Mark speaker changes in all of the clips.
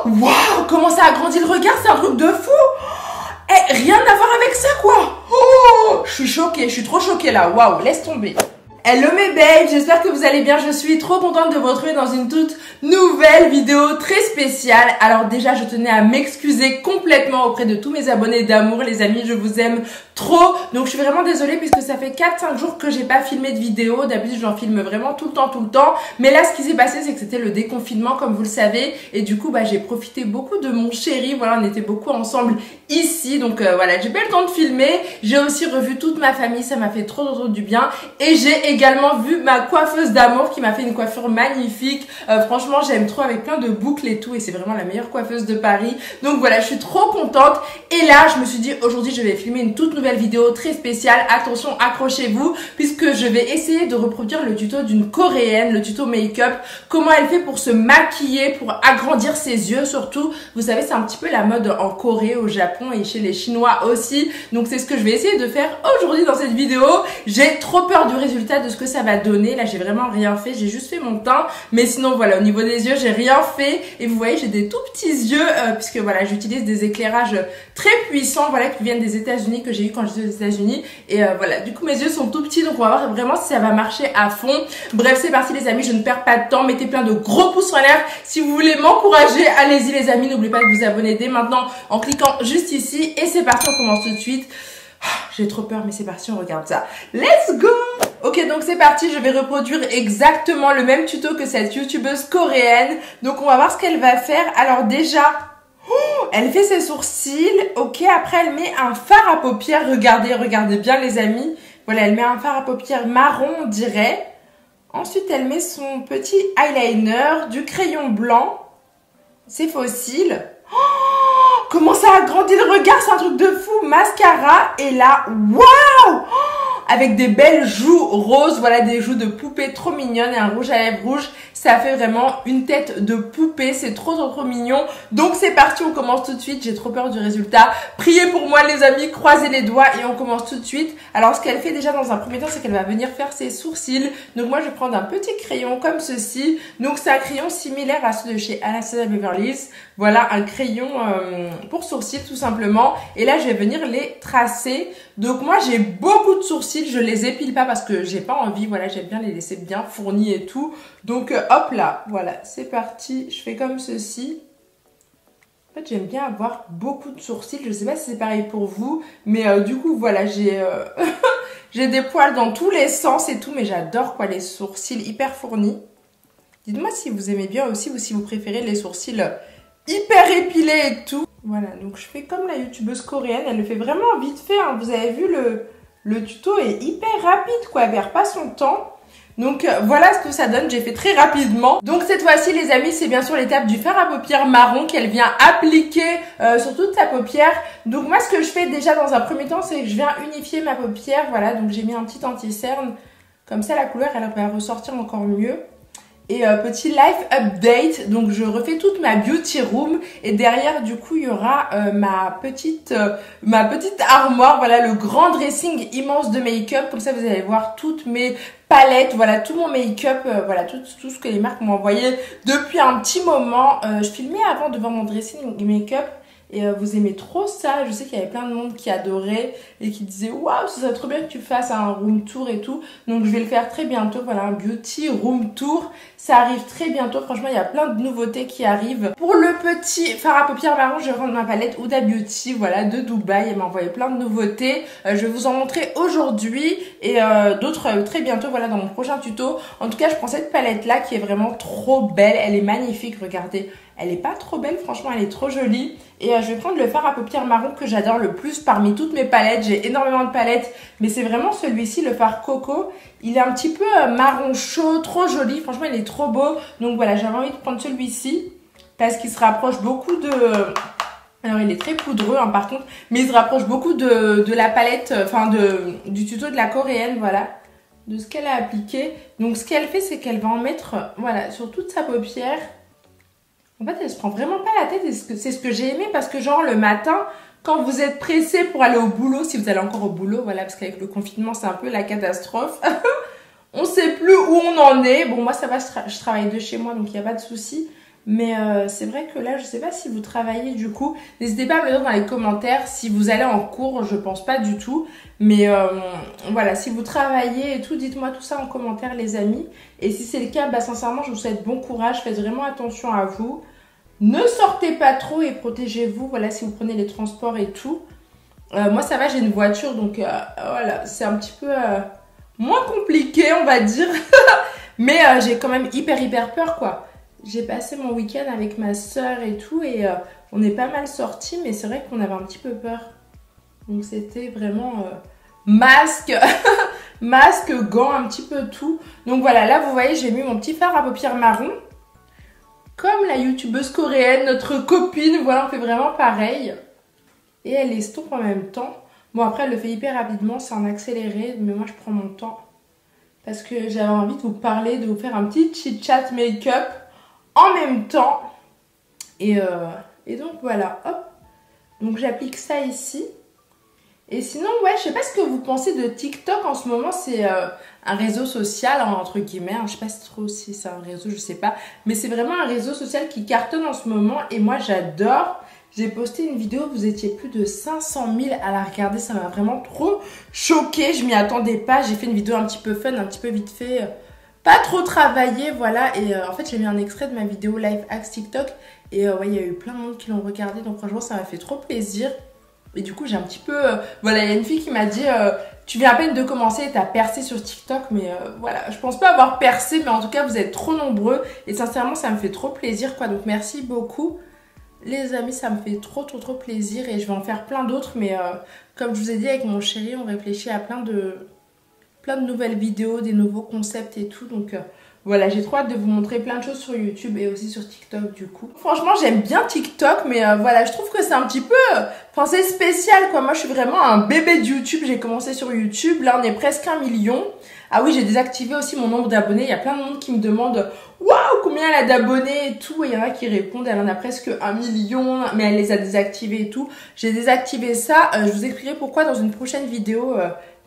Speaker 1: Waouh, comment ça a grandi le regard, c'est un truc de fou. Eh, rien à voir avec ça, quoi. Oh, je suis choquée, je suis trop choquée là. Waouh, laisse tomber. Hello mes babes, j'espère que vous allez bien, je suis trop contente de vous retrouver dans une toute nouvelle vidéo très spéciale. Alors déjà, je tenais à m'excuser complètement auprès de tous mes abonnés d'amour, les amis, je vous aime trop. Donc je suis vraiment désolée puisque ça fait 4-5 jours que j'ai pas filmé de vidéo. D'habitude, j'en filme vraiment tout le temps. Mais là, ce qui s'est passé, c'est que c'était le déconfinement, comme vous le savez. Et du coup, j'ai profité beaucoup de mon chéri. Voilà, on était beaucoup ensemble ici. Donc voilà, j'ai pas eu le temps de filmer. J'ai aussi revu toute ma famille, ça m'a fait trop du bien. Et j'ai également vu ma coiffeuse d'amour qui m'a fait une coiffure magnifique. Franchement, j'aime trop avec plein de boucles et tout. Et c'est vraiment la meilleure coiffeuse de Paris. Donc voilà, je suis trop contente. Et là, je me suis dit, aujourd'hui, je vais filmer une toute nouvelle vidéo très spéciale. Attention, accrochez-vous, puisque je vais essayer de reproduire le tuto d'une coréenne, le tuto make-up. Comment elle fait pour se maquiller, pour agrandir ses yeux surtout. Vous savez, c'est un petit peu la mode en Corée, au Japon et chez les Chinois aussi. Donc c'est ce que je vais essayer de faire aujourd'hui dans cette vidéo. J'ai trop peur du résultat, de ce que ça va donner. Là, j'ai vraiment rien fait. J'ai juste fait mon teint. Mais sinon, voilà, au niveau des yeux, j'ai rien fait. Et vous voyez, j'ai des tout petits yeux, puisque voilà, j'utilise des éclairages très puissants, voilà, qui viennent des États-Unis, que j'ai eu quand j'étais aux États-Unis. Et voilà, du coup, mes yeux sont tout petits. Donc on va voir vraiment si ça va marcher à fond. Bref, c'est parti les amis, je ne perds pas de temps. Mettez plein de gros pouces en l'air. Si vous voulez m'encourager, allez-y les amis. N'oubliez pas de vous abonner dès maintenant en cliquant juste ici. Et c'est parti, on commence tout de suite. J'ai trop peur, mais c'est parti, on regarde ça. Let's go! Ok, donc c'est parti, je vais reproduire exactement le même tuto que cette youtubeuse coréenne. Donc on va voir ce qu'elle va faire. Alors déjà, elle fait ses sourcils. Ok, après elle met un fard à paupières. Regardez bien les amis. Voilà, elle met un fard à paupières marron, on dirait. Ensuite, elle met son petit eyeliner, du crayon blanc, ses faux cils. Comment ça a grandi le regard, c'est un truc de fou. Mascara, et là, waouh, avec des belles joues roses, voilà, des joues de poupée trop mignonnes et un rouge à lèvres rouge. Ça fait vraiment une tête de poupée, c'est trop mignon. Donc c'est parti, on commence tout de suite. J'ai trop peur du résultat. Priez pour moi les amis, croisez les doigts et on commence tout de suite. Alors ce qu'elle fait déjà dans un premier temps, c'est qu'elle va venir faire ses sourcils. Donc moi je vais prendre un petit crayon comme ceci. Donc c'est un crayon similaire à ceux de chez Anastasia Beverly Hills. Voilà, un crayon pour sourcils tout simplement. Et là je vais venir les tracer. Donc moi j'ai beaucoup de sourcils, je les épile pas parce que j'ai pas envie. Voilà, j'aime bien les laisser bien fournis et tout. Donc hop là, voilà, c'est parti. Je fais comme ceci. En fait, j'aime bien avoir beaucoup de sourcils. Je sais pas si c'est pareil pour vous, mais du coup, voilà, j'ai j'ai des poils dans tous les sens et tout, mais j'adore quoi, les sourcils hyper fournis. Dites-moi si vous aimez bien aussi ou si vous préférez les sourcils hyper épilés et tout. Voilà, donc je fais comme la youtubeuse coréenne. Elle le fait vraiment vite fait, hein. Vous avez vu, le tuto est hyper rapide, quoi. Elle perd pas son temps. Donc voilà ce que ça donne, j'ai fait très rapidement. Donc cette fois-ci les amis, c'est bien sûr l'étape du fard à paupières marron qu'elle vient appliquer sur toute sa paupière. Donc moi ce que je fais déjà dans un premier temps, c'est que je viens unifier ma paupière. Voilà, donc j'ai mis un petit anti-cerne. Comme ça la couleur elle va ressortir encore mieux. Et petit life update, donc je refais toute ma beauty room et derrière du coup il y aura ma petite armoire, voilà, le grand dressing immense de make-up. Comme ça vous allez voir toutes mes palettes, voilà, tout mon make-up, voilà, tout ce que les marques m'ont envoyé depuis un petit moment. Je filmais avant devant mon dressing make-up. Et vous aimez trop ça. Je sais qu'il y avait plein de monde qui adorait et qui disait waouh, ce serait trop bien que tu fasses un room tour et tout. Donc je vais le faire très bientôt. Voilà, un beauty room tour. Ça arrive très bientôt. Franchement, il y a plein de nouveautés qui arrivent. Pour le petit fard à paupières marron, je rentre ma palette Huda Beauty, voilà, de Dubaï. Elle m'a envoyé plein de nouveautés. Je vais vous en montrer aujourd'hui et d'autres très bientôt, voilà, dans mon prochain tuto. En tout cas, je prends cette palette là qui est vraiment trop belle. Elle est magnifique, regardez. Elle est pas trop belle, franchement, elle est trop jolie. Et je vais prendre le fard à paupières marron que j'adore le plus parmi toutes mes palettes. J'ai énormément de palettes, mais c'est vraiment celui-ci, le fard coco. Il est un petit peu marron chaud, trop joli. Franchement, il est trop beau. Donc voilà, j'avais envie de prendre celui-ci parce qu'il se rapproche beaucoup de... Alors, il est très poudreux, hein, par contre, mais il se rapproche beaucoup de la palette, enfin, du tuto de la coréenne, voilà, de ce qu'elle a appliqué. Donc, ce qu'elle fait, c'est qu'elle va en mettre, voilà, sur toute sa paupière. En fait, elle se prend vraiment pas la tête et c'est ce que j'ai aimé parce que genre le matin, quand vous êtes pressé pour aller au boulot, si vous allez encore au boulot, voilà, parce qu'avec le confinement, c'est un peu la catastrophe. On sait plus où on en est. Bon, moi, ça va, je travaille de chez moi, donc il n'y a pas de souci. Mais c'est vrai que là, je sais pas si vous travaillez du coup. N'hésitez pas à me le dire dans les commentaires si vous allez en cours, je pense pas du tout. Mais voilà, si vous travaillez et tout, dites-moi tout ça en commentaire les amis. Et si c'est le cas, bah sincèrement, je vous souhaite bon courage, faites vraiment attention à vous. Ne sortez pas trop et protégez-vous, voilà, si vous prenez les transports et tout. Moi ça va, j'ai une voiture, donc voilà, c'est un petit peu moins compliqué on va dire. Mais j'ai quand même hyper peur quoi. J'ai passé mon week-end avec ma soeur et tout et on est pas mal sortis, mais c'est vrai qu'on avait un petit peu peur. Donc c'était vraiment masque, masque, gants, un petit peu tout. Donc voilà, là vous voyez j'ai mis mon petit fard à paupières marron. Comme la youtubeuse coréenne, notre copine, voilà on fait vraiment pareil. Et elle estompe en même temps. Bon après elle le fait hyper rapidement, c'est en accéléré, mais moi je prends mon temps. Parce que j'avais envie de vous parler, de vous faire un petit chit-chat make-up en même temps. Et donc voilà, hop. Donc j'applique ça ici. Et sinon, ouais, je sais pas ce que vous pensez de TikTok en ce moment. C'est un réseau social, entre guillemets. Je sais pas trop si c'est un réseau, je sais pas. Mais c'est vraiment un réseau social qui cartonne en ce moment. Et moi, j'adore. J'ai posté une vidéo, vous étiez plus de 500 000 à la regarder. Ça m'a vraiment trop choquée. Je m'y attendais pas. J'ai fait une vidéo un petit peu fun, un petit peu vite fait. Pas trop travaillée, voilà. Et en fait, j'ai mis un extrait de ma vidéo Life Hacks TikTok. Et ouais, il y a eu plein de monde qui l'ont regardé. Donc franchement, ça m'a fait trop plaisir. Et du coup, j'ai un petit peu... voilà, il y a une fille qui m'a dit tu viens à peine de commencer et t'as percé sur TikTok. Mais voilà, je pense pas avoir percé. Mais en tout cas, vous êtes trop nombreux. Et sincèrement, ça me fait trop plaisir, quoi. Donc merci beaucoup. Les amis, ça me fait trop plaisir. Et je vais en faire plein d'autres. Mais comme je vous ai dit, avec mon chéri, on réfléchit à plein de nouvelles vidéos, des nouveaux concepts et tout. Donc... voilà, j'ai trop hâte de vous montrer plein de choses sur YouTube et aussi sur TikTok du coup. Franchement, j'aime bien TikTok, mais voilà, je trouve que c'est un petit peu... Enfin, c'est spécial quoi. Moi, je suis vraiment un bébé de YouTube. J'ai commencé sur YouTube. Là, on est presque 1 million. Ah oui, j'ai désactivé aussi mon nombre d'abonnés. Il y a plein de monde qui me demande « Waouh, combien elle a d'abonnés ?» et tout. Et il y en a qui répondent « Elle en a presque 1 million, mais elle les a désactivés et tout. » J'ai désactivé ça. Je vous expliquerai pourquoi dans une prochaine vidéo...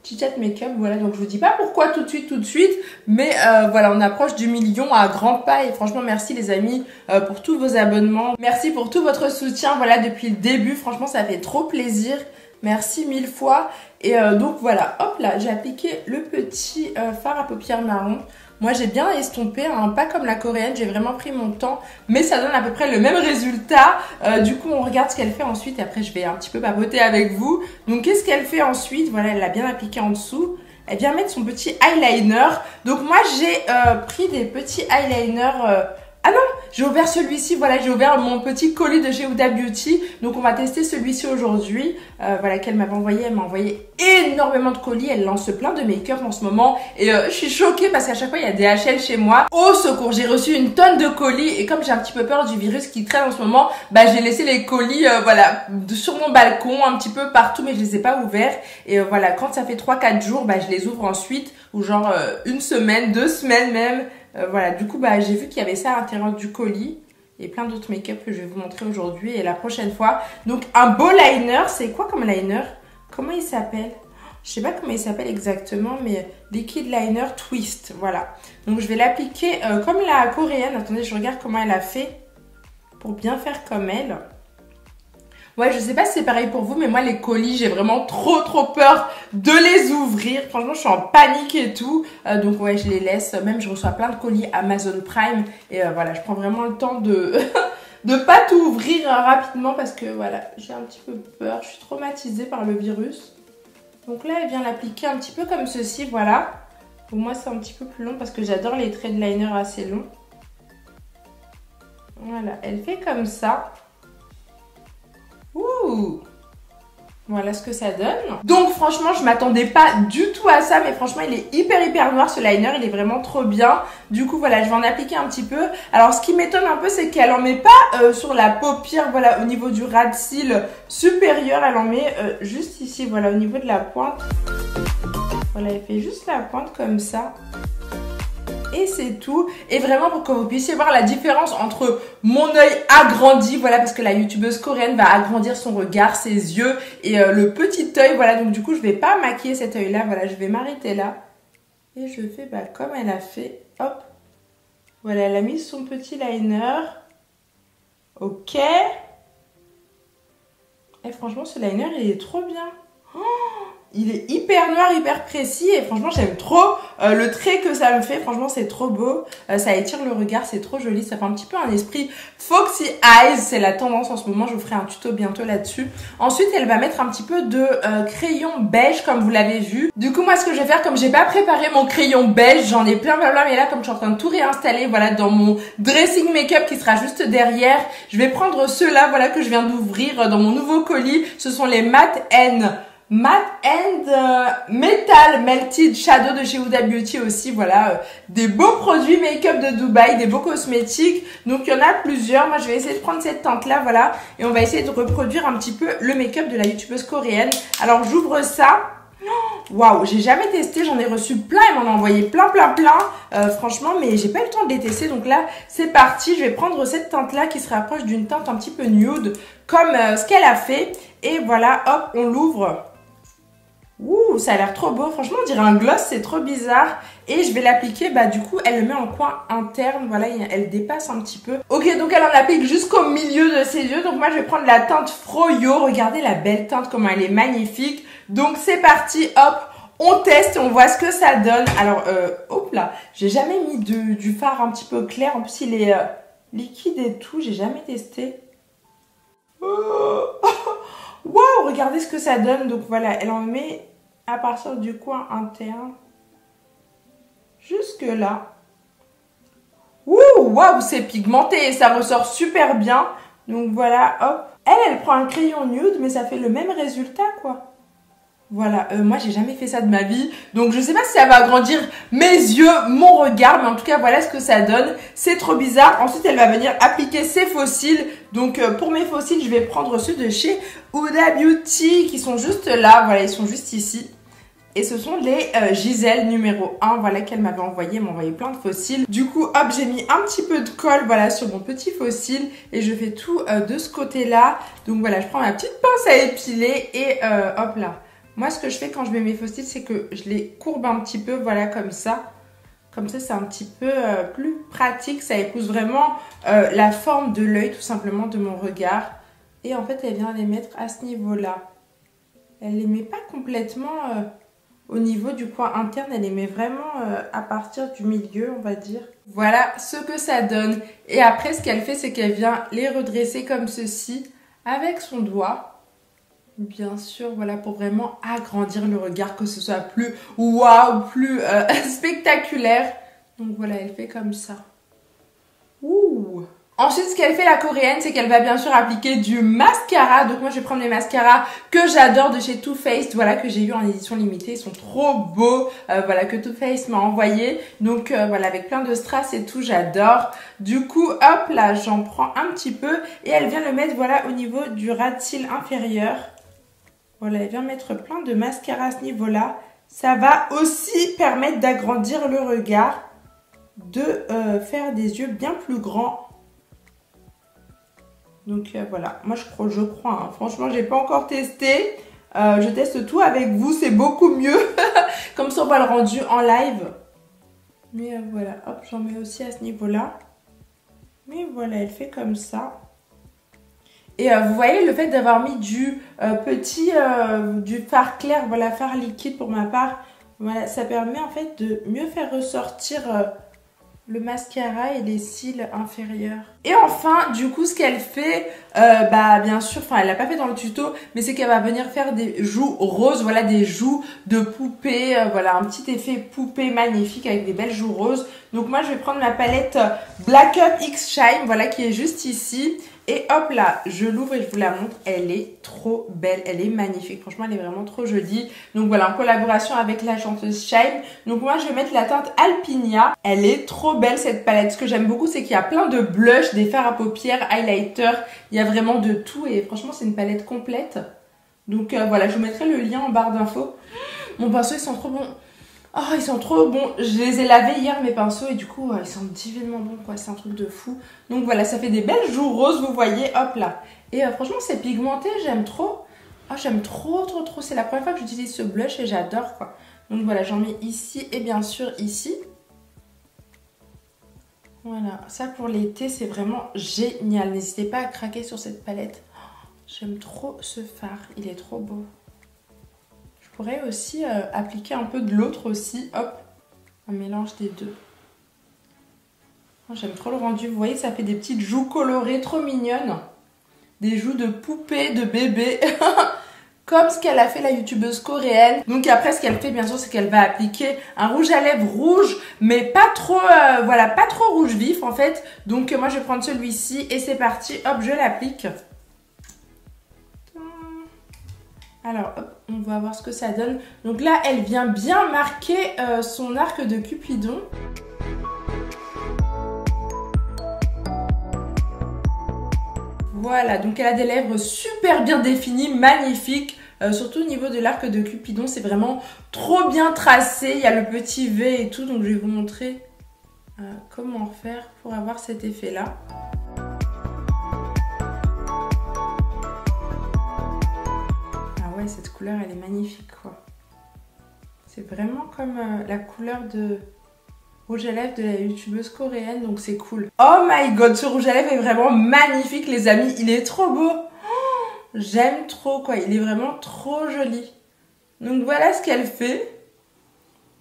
Speaker 1: chit-chat make-up, voilà, donc je vous dis pas pourquoi tout de suite, mais voilà, on approche du million à grands pas et franchement merci les amis pour tous vos abonnements, merci pour tout votre soutien, voilà, depuis le début, franchement ça fait trop plaisir, merci 1000 fois et donc voilà, hop là, j'ai appliqué le petit fard à paupières marron. Moi j'ai bien estompé, hein, pas comme la coréenne, j'ai vraiment pris mon temps, mais ça donne à peu près le même résultat. Du coup on regarde ce qu'elle fait ensuite et après je vais un petit peu papoter avec vous. Donc qu'est-ce qu'elle fait ensuite? Voilà, elle l'a bien appliqué en dessous. Elle vient mettre son petit eyeliner. Donc moi j'ai pris des petits eyeliners... Ah non, j'ai ouvert celui-ci, voilà, j'ai ouvert mon petit colis de chez Huda Beauty. Donc on va tester celui-ci aujourd'hui. Voilà, qu'elle m'avait envoyé, elle m'a envoyé énormément de colis. Elle lance plein de make-up en ce moment. Et je suis choquée parce qu'à chaque fois, il y a des DHL chez moi. Au secours, j'ai reçu une tonne de colis. Et comme j'ai un petit peu peur du virus qui traîne en ce moment, bah j'ai laissé les colis, voilà, sur mon balcon, un petit peu partout, mais je les ai pas ouverts. Et voilà, quand ça fait 3-4 jours, bah je les ouvre ensuite. Ou genre 1 semaine, 2 semaines même. Voilà, du coup, bah, j'ai vu qu'il y avait ça à l'intérieur du colis et plein d'autres make-up que je vais vous montrer aujourd'hui et la prochaine fois. Donc, un beau liner, c'est quoi comme liner? Comment il s'appelle? Je sais pas comment il s'appelle exactement, mais Liquid Liner Twist, voilà. Donc, je vais l'appliquer comme la coréenne. Attendez, je regarde comment elle a fait pour bien faire comme elle. Ouais, je sais pas si c'est pareil pour vous, mais moi, les colis, j'ai vraiment trop peur de les ouvrir. Franchement, je suis en panique et tout. Donc, ouais, je les laisse. Même, je reçois plein de colis Amazon Prime. Et voilà, je prends vraiment le temps de de pas tout ouvrir rapidement parce que, voilà, j'ai un petit peu peur. Je suis traumatisée par le virus. Donc là, elle vient l'appliquer un petit peu comme ceci, voilà. Pour moi, c'est un petit peu plus long parce que j'adore les traits de liner assez longs. Voilà, elle fait comme ça. Ouh! Voilà ce que ça donne. Donc franchement, je m'attendais pas du tout à ça, mais franchement, il est hyper noir ce liner, il est vraiment trop bien. Du coup, voilà, je vais en appliquer un petit peu. Alors, ce qui m'étonne un peu, c'est qu'elle en met pas sur la paupière, voilà, au niveau du ras de cils supérieur, elle en met juste ici, voilà, au niveau de la pointe. Voilà, elle fait juste la pointe comme ça. Et c'est tout. Et vraiment pour que vous puissiez voir la différence entre mon œil agrandi, voilà, parce que la youtubeuse coréenne va agrandir son regard, ses yeux et le petit œil, voilà. Donc du coup, je vais pas maquiller cet œil-là, voilà, je vais m'arrêter là. Et je fais bah, comme elle a fait, hop. Voilà, elle a mis son petit liner. Ok. Et franchement, ce liner, il est trop bien. Oh, il est hyper noir, hyper précis. Et franchement, j'aime trop le trait que ça me fait. Franchement, c'est trop beau. Ça étire le regard, c'est trop joli. Ça fait un petit peu un esprit Foxy Eyes. C'est la tendance en ce moment. Je vous ferai un tuto bientôt là-dessus. Ensuite, elle va mettre un petit peu de crayon beige, comme vous l'avez vu. Du coup, moi, ce que je vais faire, comme j'ai pas préparé mon crayon beige, j'en ai plein. Mais là, comme je suis en train de tout réinstaller, voilà, dans mon dressing make-up qui sera juste derrière, je vais prendre ceux-là, voilà, que je viens d'ouvrir dans mon nouveau colis. Ce sont les Matte Metal Melted Shadow de chez Huda Beauty aussi, voilà, des beaux produits make-up de Dubaï, des beaux cosmétiques. Donc il y en a plusieurs. Moi je vais essayer de prendre cette teinte là, voilà, et on va essayer de reproduire un petit peu le make-up de la youtubeuse coréenne. Alors j'ouvre ça. Waouh, j'ai jamais testé, j'en ai reçu plein, elle m'en a envoyé plein. Franchement, mais j'ai pas eu le temps de les tester. Donc là, c'est parti. Je vais prendre cette teinte là qui se rapproche d'une teinte un petit peu nude, comme ce qu'elle a fait. Et voilà, hop, on l'ouvre. Ouh, ça a l'air trop beau. Franchement, on dirait un gloss, c'est trop bizarre. Et je vais l'appliquer, bah du coup, elle le met en coin interne. Voilà, elle dépasse un petit peu. Ok, donc elle en applique jusqu'au milieu de ses yeux. Donc moi, je vais prendre la teinte Froyo. Regardez la belle teinte, comment elle est magnifique. Donc c'est parti, hop, on teste, on voit ce que ça donne. Alors, hop là, j'ai jamais mis du fard un petit peu clair. En plus, il est liquide et tout. J'ai jamais testé. Waouh, regardez ce que ça donne. Donc voilà, elle en met à partir du coin interne jusque là. Ouh, waouh, c'est pigmenté et ça ressort super bien. Donc voilà, hop. Elle prend un crayon nude, mais ça fait le même résultat, quoi. Voilà, moi j'ai jamais fait ça de ma vie, donc je sais pas si ça va agrandir mes yeux, mon regard, mais en tout cas voilà ce que ça donne, c'est trop bizarre. Ensuite elle va venir appliquer ses faux cils, donc pour mes faux cils je vais prendre ceux de chez Huda Beauty qui sont juste là, voilà ils sont juste ici. Et ce sont les Giselle numéro 1, voilà qu'elle m'avait envoyé, elle m'a envoyé plein de faux cils. Du coup hop j'ai mis un petit peu de colle voilà sur mon petit faux cil et je fais tout de ce côté là. Donc voilà je prends ma petite pince à épiler et hop là. Moi, ce que je fais quand je mets mes faux cils, c'est que je les courbe un petit peu, voilà, comme ça. Comme ça, c'est un petit peu plus pratique. Ça épouse vraiment la forme de l'œil, tout simplement, de mon regard. Et en fait, elle vient les mettre à ce niveau-là. Elle les met pas complètement au niveau du coin interne. Elle les met vraiment à partir du milieu, on va dire. Voilà ce que ça donne. Et après, ce qu'elle fait, c'est qu'elle vient les redresser comme ceci avec son doigt. Bien sûr, voilà, pour vraiment agrandir le regard, que ce soit plus waouh, plus spectaculaire. Donc voilà, elle fait comme ça. Ouh. Ensuite, ce qu'elle fait la coréenne, c'est qu'elle va bien sûr appliquer du mascara. Donc moi, je vais prendre les mascaras que j'adore de chez Too Faced, voilà, que j'ai eu en édition limitée. Ils sont trop beaux, voilà, que Too Faced m'a envoyé. Donc voilà, avec plein de strass et tout, j'adore. Du coup, hop là, j'en prends un petit peu et elle vient le mettre, voilà, au niveau du ras de cils inférieur. Voilà, elle vient mettre plein de mascara à ce niveau-là. Ça va aussi permettre d'agrandir le regard, de faire des yeux bien plus grands. Donc voilà, moi je crois hein. Franchement, j'ai pas encore testé. Je teste tout avec vous, c'est beaucoup mieux. Comme ça, on voit le rendu en live. Mais voilà, hop, j'en mets aussi à ce niveau-là. Mais voilà, elle fait comme ça. Et vous voyez, le fait d'avoir mis du du fard clair, voilà, fard liquide pour ma part, voilà, ça permet en fait de mieux faire ressortir le mascara et les cils inférieurs. Et enfin, du coup, ce qu'elle fait, bah bien sûr, enfin elle l'a pas fait dans le tuto, mais c'est qu'elle va venir faire des joues roses, voilà, des joues de poupée, voilà, un petit effet poupée magnifique avec des belles joues roses. Donc moi, je vais prendre ma palette Black Up X Shine, voilà, qui est juste ici. Et hop là, je l'ouvre et je vous la montre. Elle est trop belle, elle est magnifique. Franchement, elle est vraiment trop jolie. Donc voilà, en collaboration avec la chanteuse Shine. Donc moi, je vais mettre la teinte Alpinia. Elle est trop belle cette palette. Ce que j'aime beaucoup, c'est qu'il y a plein de blush, des fards à paupières, highlighter. Il y a vraiment de tout et franchement, c'est une palette complète. Donc voilà, je vous mettrai le lien en barre d'infos. Mon pinceau, ils sont trop bons. Oh, ils sont trop bons. Je les ai lavés hier, mes pinceaux, et du coup, ils sont divinement bons, quoi. C'est un truc de fou. Donc voilà, ça fait des belles joues roses, vous voyez, hop là. Et franchement, c'est pigmenté, j'aime trop. Oh, j'aime trop. C'est la première fois que j'utilise ce blush et j'adore, quoi. Donc voilà, j'en mets ici et bien sûr ici. Voilà, ça pour l'été, c'est vraiment génial. N'hésitez pas à craquer sur cette palette. J'aime trop ce fard, il est trop beau. Je pourrais aussi appliquer un peu de l'autre aussi. Hop, un mélange des deux. J'aime trop le rendu. Vous voyez, ça fait des petites joues colorées trop mignonnes. Des joues de poupée, de bébé. Comme ce qu'elle a fait la youtubeuse coréenne. Donc après, ce qu'elle fait, bien sûr, c'est qu'elle va appliquer un rouge à lèvres rouge, mais pas trop, voilà, pas trop rouge vif en fait. Donc moi, je vais prendre celui-ci et c'est parti. Hop, je l'applique. Alors, hop, on va voir ce que ça donne. Donc là, elle vient bien marquer son arc de Cupidon. Voilà, donc elle a des lèvres super bien définies, magnifiques. Surtout au niveau de l'arc de Cupidon, c'est vraiment trop bien tracé. Il y a le petit V et tout, donc je vais vous montrer comment faire pour avoir cet effet-là. Ah ouais, cette couleur, elle est magnifique, quoi. C'est vraiment comme la couleur de rouge à lèvres de la youtubeuse coréenne, donc c'est cool. Oh my god, ce rouge à lèvres est vraiment magnifique, les amis. Il est trop beau. J'aime trop, quoi. Il est vraiment trop joli. Donc voilà ce qu'elle fait.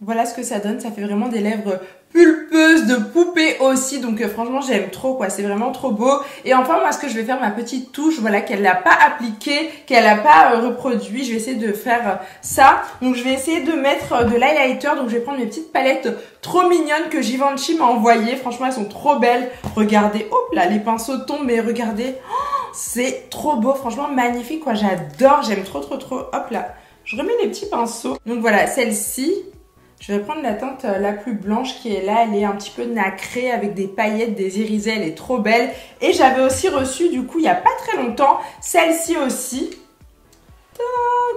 Speaker 1: Voilà ce que ça donne. Ça fait vraiment des lèvres pulpeuses de poupée aussi. Donc franchement, j'aime trop, quoi. C'est vraiment trop beau. Et enfin, moi, ce que je vais faire, ma petite touche, voilà, qu'elle n'a pas appliquée, qu'elle n'a pas reproduit. Je vais essayer de faire ça. Donc je vais essayer de mettre de l'highlighter. Donc je vais prendre mes petites palettes trop mignonnes que Givenchy m'a envoyées. Franchement, elles sont trop belles. Regardez. Hop là, les pinceaux tombent, mais regardez. C'est trop beau, franchement magnifique, quoi. J'adore, j'aime trop. Hop là, je remets les petits pinceaux. Donc voilà, celle-ci, je vais prendre la teinte la plus blanche qui est là. Elle est un petit peu nacrée avec des paillettes, des irisés. Elle est trop belle. Et j'avais aussi reçu, du coup, il n'y a pas très longtemps, celle-ci aussi,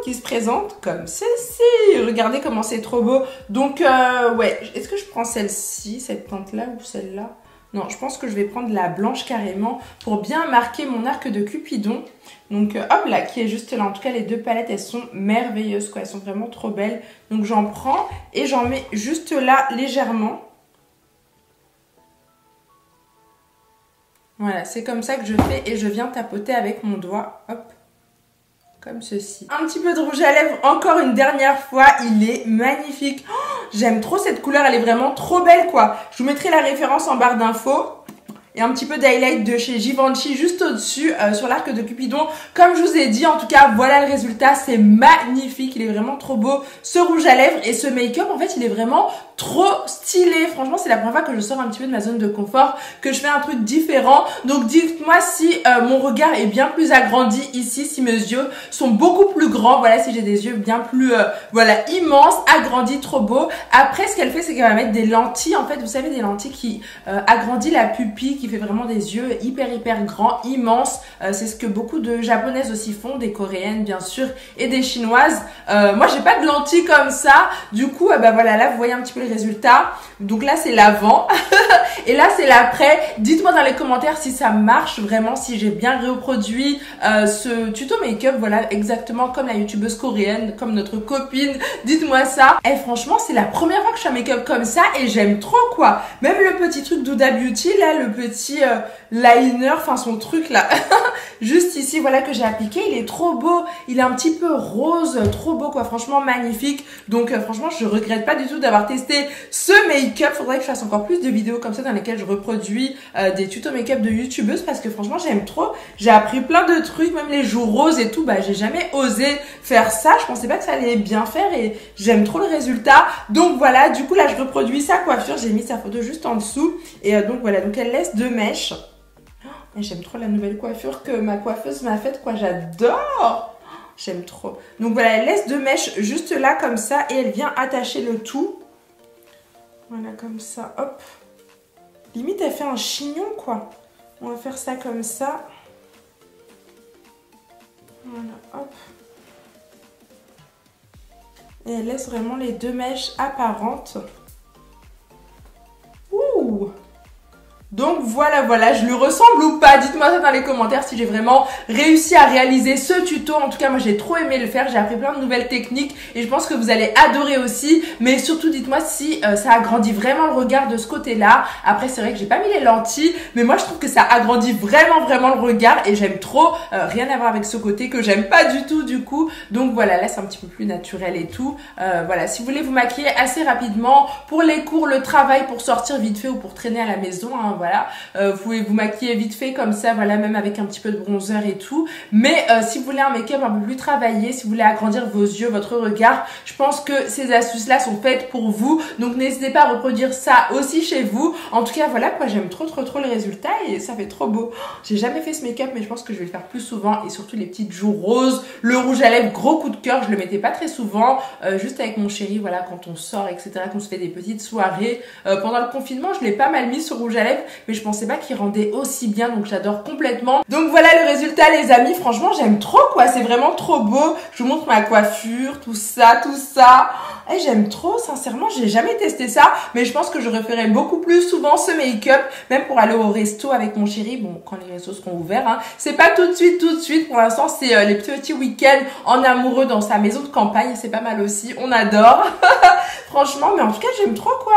Speaker 1: qui se présente comme celle-ci. Regardez comment c'est trop beau. Donc, ouais, est-ce que je prends celle-ci, cette teinte-là ou celle-là? Non, je pense que je vais prendre la blanche carrément pour bien marquer mon arc de Cupidon. Donc hop là, qui est juste là. En tout cas, les deux palettes, elles sont merveilleuses, quoi. Elles sont vraiment trop belles. Donc j'en prends et j'en mets juste là légèrement. Voilà, c'est comme ça que je fais et je viens tapoter avec mon doigt. Hop. Comme ceci. Un petit peu de rouge à lèvres, encore une dernière fois. Il est magnifique. Oh, j'aime trop cette couleur, elle est vraiment trop belle, quoi. Je vous mettrai la référence en barre d'infos. Et un petit peu d'highlight de chez Givenchy juste au-dessus sur l'arc de Cupidon. Comme je vous ai dit, en tout cas, voilà le résultat. C'est magnifique. Il est vraiment trop beau. Ce rouge à lèvres et ce make-up, en fait, il est vraiment trop stylé. Franchement, c'est la première fois que je sors un petit peu de ma zone de confort, que je fais un truc différent. Donc, dites-moi si mon regard est bien plus agrandi ici, si mes yeux sont beaucoup plus grands. Voilà, si j'ai des yeux bien plus, voilà, immenses, agrandis, trop beaux. Après, ce qu'elle fait, c'est qu'elle va mettre des lentilles. En fait, vous savez, des lentilles qui agrandissent la pupille, qui fait vraiment des yeux hyper grands, immenses. C'est ce que beaucoup de japonaises aussi font, des coréennes bien sûr et des chinoises. Moi j'ai pas de lentilles comme ça, du coup bah voilà, là vous voyez un petit peu les résultats. Donc là c'est l'avant et là c'est l'après. Dites-moi dans les commentaires si ça marche vraiment, si j'ai bien reproduit ce tuto make-up, voilà, exactement comme la youtubeuse coréenne, comme notre copine. Dites-moi ça. Et franchement c'est la première fois que je fais un make-up comme ça et j'aime trop, quoi. Même le petit truc d'Huda Beauty là, le petit liner, enfin son truc là, juste ici, voilà, que j'ai appliqué, il est trop beau, il est un petit peu rose, trop beau, quoi, franchement magnifique. Donc franchement je regrette pas du tout d'avoir testé ce make-up. Faudrait que je fasse encore plus de vidéos comme ça dans lesquelles je reproduis des tutos make-up de youtubeuses, parce que franchement j'aime trop. J'ai appris plein de trucs, même les joues roses et tout, bah j'ai jamais osé faire ça, je pensais pas que ça allait bien faire et j'aime trop le résultat. Donc voilà, du coup là je reproduis sa coiffure, j'ai mis sa photo juste en dessous et donc voilà, donc elle laisse 2 mèches. Et j'aime trop la nouvelle coiffure que ma coiffeuse m'a faite, quoi, j'adore. J'aime trop. Donc voilà, elle laisse 2 mèches juste là comme ça et elle vient attacher le tout. Voilà, comme ça, hop. Limite elle fait un chignon, quoi. On va faire ça comme ça. Voilà, hop. Et elle laisse vraiment les 2 mèches apparentes. Ouh! Donc voilà, je lui ressemble ou pas? Dites-moi ça dans les commentaires si j'ai vraiment réussi à réaliser ce tuto. En tout cas, moi j'ai trop aimé le faire, j'ai appris plein de nouvelles techniques et je pense que vous allez adorer aussi. Mais surtout, dites-moi si ça agrandit vraiment le regard de ce côté-là. Après, c'est vrai que j'ai pas mis les lentilles, mais moi je trouve que ça agrandit vraiment le regard et j'aime trop. Rien à voir avec ce côté que j'aime pas du tout du coup. Donc voilà, là c'est un petit peu plus naturel et tout. Voilà, si vous voulez vous maquiller assez rapidement pour les cours, le travail, pour sortir vite fait ou pour traîner à la maison, hein, voilà, vous pouvez vous maquiller vite fait comme ça, voilà, même avec un petit peu de bronzer et tout. Mais si vous voulez un make-up un peu plus travaillé, si vous voulez agrandir vos yeux, votre regard, je pense que ces astuces là sont faites pour vous. Donc n'hésitez pas à reproduire ça aussi chez vous. En tout cas voilà quoi, j'aime trop le résultat et ça fait trop beau. J'ai jamais fait ce make-up mais je pense que je vais le faire plus souvent, et surtout les petites joues roses, le rouge à lèvres, gros coup de cœur. Je le mettais pas très souvent, juste avec mon chéri, voilà, quand on sort etc, qu'on se fait des petites soirées. Pendant le confinement je l'ai pas mal mis ce rouge à lèvres, mais je pensais pas qu'il rendait aussi bien, donc j'adore complètement. Donc voilà le résultat les amis, franchement j'aime trop quoi, c'est vraiment trop beau. Je vous montre ma coiffure, tout ça. Et j'aime trop, sincèrement, j'ai jamais testé ça, mais je pense que je referai beaucoup plus souvent ce make-up, même pour aller au resto avec mon chéri, bon, quand les restos seront ouverts, hein. C'est pas tout de suite, pour l'instant, c'est les petits week-ends en amoureux dans sa maison de campagne, c'est pas mal aussi, on adore. Franchement, mais en tout cas, j'aime trop quoi.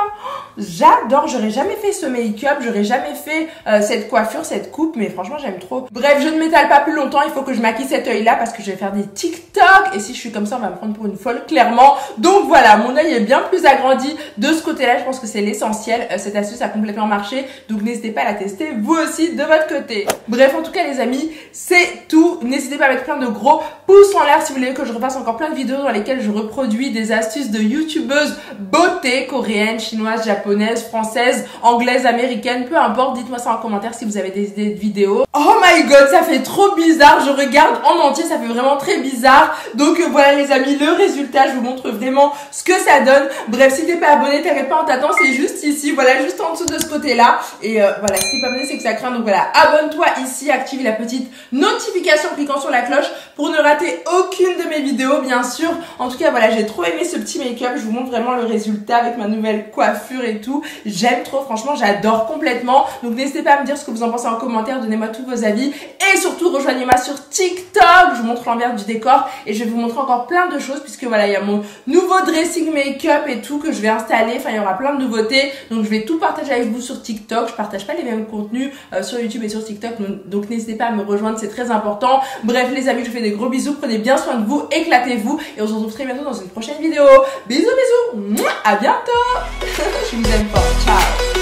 Speaker 1: J'adore, j'aurais jamais fait ce make-up, j'aurais jamais fait cette coiffure, cette coupe, mais franchement, j'aime trop. Bref, je ne m'étale pas plus longtemps, il faut que je maquille cet œil-là parce que je vais faire des TikTok, et si je suis comme ça, on va me prendre pour une folle, clairement. Donc voilà, mon œil est bien plus agrandi de ce côté-là, je pense que c'est l'essentiel. Cette astuce a complètement marché, donc n'hésitez pas à la tester vous aussi de votre côté. Bref, en tout cas les amis, c'est tout. N'hésitez pas à mettre plein de gros pouces en l'air si vous voulez que je refasse encore plein de vidéos dans lesquelles je reproduis des astuces de youtubeuses beauté, coréenne, chinoise, japonaise, française, anglaise, américaine, peu importe. Dites-moi ça en commentaire si vous avez des idées de vidéos. Oh my god, ça fait trop bizarre, je regarde en entier, ça fait vraiment très bizarre. Donc voilà les amis, le résultat, je vous montre vraiment ce que ça donne. Bref, si t'es pas abonné, t'arrêtes pas en t'attendant, c'est juste ici, voilà, juste en dessous de ce côté-là. Et voilà, si t'es pas abonné, c'est que ça craint. Donc voilà, abonne-toi ici, active la petite notification en cliquant sur la cloche pour ne rater aucune de mes vidéos, bien sûr. En tout cas, voilà, j'ai trop aimé ce petit make-up. Je vous montre vraiment le résultat avec ma nouvelle coiffure et tout. J'aime trop, franchement, j'adore complètement. Donc n'hésitez pas à me dire ce que vous en pensez en commentaire, donnez-moi tous vos avis. Et surtout, rejoignez-moi sur TikTok. Je vous montre l'envers du décor et je vais vous montrer encore plein de choses puisque voilà, il y a mon nouveau dressing make-up et tout que je vais installer. Enfin, il y aura plein de nouveautés. Donc je vais tout partager avec vous sur TikTok. Je partage pas les mêmes contenus sur YouTube et sur TikTok. Donc n'hésitez pas à me rejoindre, c'est très important. Bref les amis, je vous fais des gros bisous. Prenez bien soin de vous, éclatez-vous et on se retrouve très bientôt dans une prochaine vidéo. Bisous, bisous. À bientôt. Je vous aime fort. Ciao.